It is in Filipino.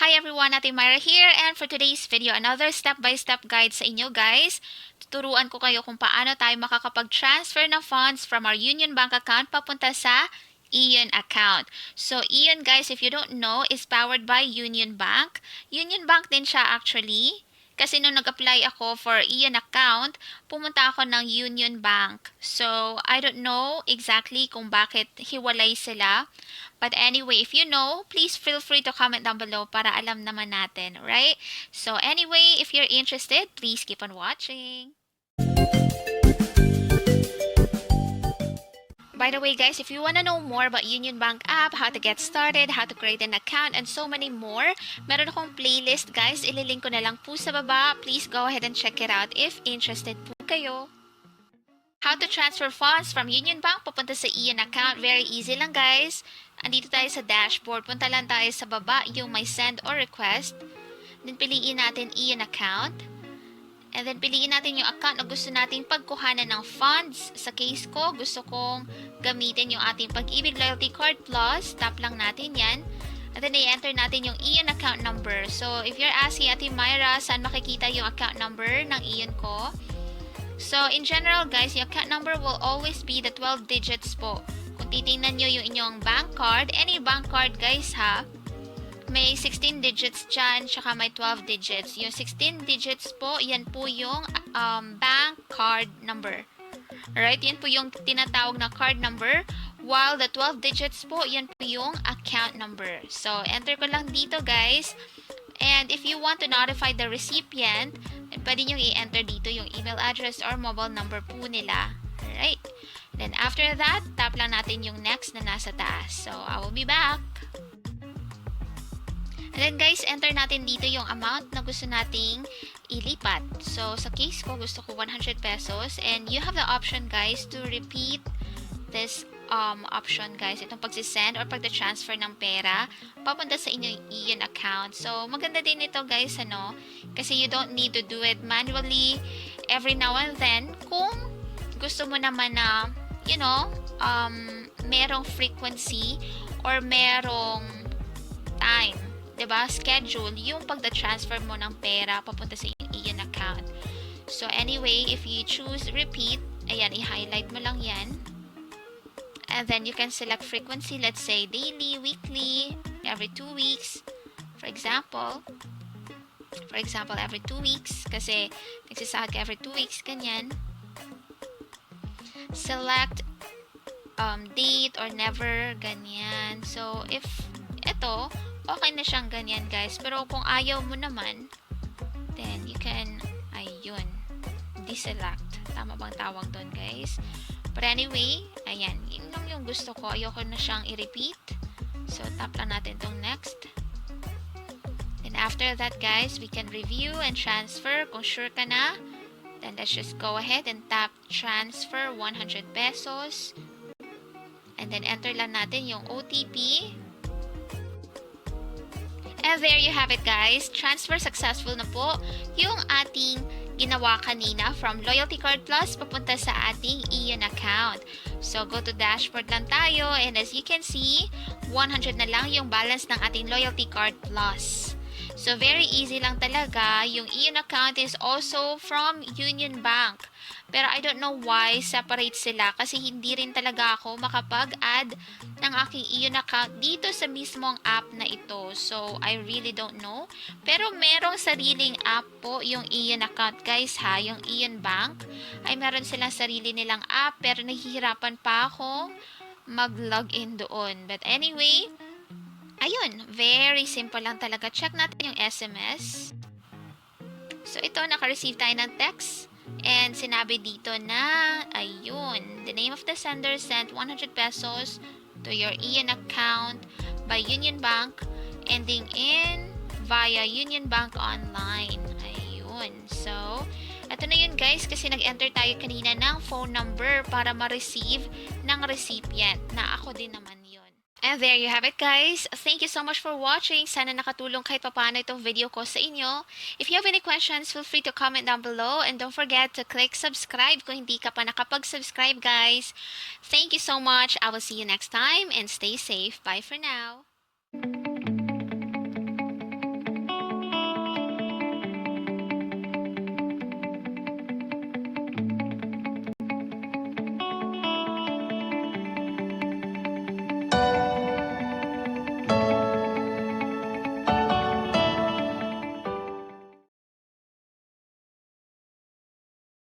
Hi everyone, Ate Myra here, and for today's video, another step-by-step guide sa inyo guys. Tuturuan ko kayo kung paano tayo makakapag-transfer ng funds from our Union Bank account papunta sa EON account. So, EON guys, if you don't know, is powered by Union Bank. Union Bank din siya actually. Kasi nung nag-apply ako for EON account, pumunta ako ng Union Bank. So, I don't know exactly kung bakit hiwalay sila. But anyway, if you know, please feel free to comment down below para alam naman natin, right? So anyway, if you're interested, please keep on watching. By the way guys, if you want to know more about Union Bank app, how to get started, how to create an account, and so many more, meron akong playlist guys, ililink ko na lang po sa baba. Please go ahead and check it out if interested po kayo. How to transfer funds from Union Bank papunta sa EON account, very easy lang guys. Andito tayo sa dashboard, punta lang tayo sa baba yung may send or request. Then piliin natin EON account. And then piliin natin yung account na gusto nating pagkuhanan ng funds. Sa case ko, gusto kong gamitin yung ating Pag-ibig Loyalty Card Plus. Tap lang natin yan. And then i-enter natin yung EON account number. So if you're asking Ate Myra, saan makikita yung account number ng EON ko? So in general guys, yung account number will always be the 12 digits po. Kung titingnan nyo yung inyong bank card, any bank card guys ha, may 16 digits dyan, tsaka may 12 digits. Yung 16 digits po, yan po yung bank card number. Alright, yan po yung tinatawag na card number. While the 12 digits po, yan po yung account number. So, enter ko lang dito guys. And if you want to notify the recipient, pwede nyo i-enter dito yung email address or mobile number po nila. Alright. Then after that, tap lang natin yung next na nasa taas. So, I will be back. And then guys, enter natin dito yung amount na gusto nating ilipat. So, sa case ko, gusto ko 100 pesos. And you have the option guys to repeat this option guys. Itong pagsisend or pagda-transfer ng pera papunta sa inyong EON account. So, maganda din ito guys, ano? Kasi you don't need to do it manually every now and then. Kung gusto mo naman na, you know, merong frequency or merong time, diba? Schedule yung pagda-transfer mo ng pera papunta sa EON account. So anyway, if you choose repeat, ayan, i-highlight mo lang yan. And then you can select frequency, let's say daily, weekly, every 2 weeks. For example, every 2 weeks. Kasi nagsasahod ka every 2 weeks, ganyan. Select date or never, ganyan. So if ito, okay na siyang ganyan guys. Pero kung ayaw mo naman, then you can, ayun, deselect. Tama bang tawag doon guys? But anyway, ayan, yun lang yung gusto ko. Ayoko na siyang i-repeat. So tap lang natin tong next. Then after that guys, we can review and transfer. Kung sure ka na, then let's just go ahead and tap transfer 100 pesos. And then enter lang natin yung OTP. And there you have it guys. Transfer successful na po yung ating ginawa kanina from Loyalty Card Plus papunta sa ating EON account. So go to dashboard lang tayo and as you can see, 100 na lang yung balance ng ating Loyalty Card Plus. So very easy lang talaga. Yung EON account is also from Union Bank. Pero I don't know why separate sila kasi hindi rin talaga ako makapag-add ng aking EON account dito sa mismong app na ito. So, I really don't know. Pero merong sariling app po yung EON account guys ha. Yung EON Bank ay meron silang sarili nilang app pero nahihirapan pa akong mag-login doon. But anyway, ayun, very simple lang talaga. Check natin yung SMS. So, ito, naka-receive tayo ng text. And sinabi dito na, ayun, the name of the sender sent 100 pesos to your EON account by Union Bank ending in via Union Bank Online. Ayun. So, ito na yun guys kasi nag-enter tayo kanina ng phone number para ma-receive ng recipient na ako din naman yun. And there you have it guys. Thank you so much for watching. Sana nakatulong kahit papaano itong video ko sa inyo. If you have any questions, feel free to comment down below. And don't forget to click subscribe kung hindi ka pa nakapag-subscribe guys. Thank you so much. I will see you next time and stay safe. Bye for now.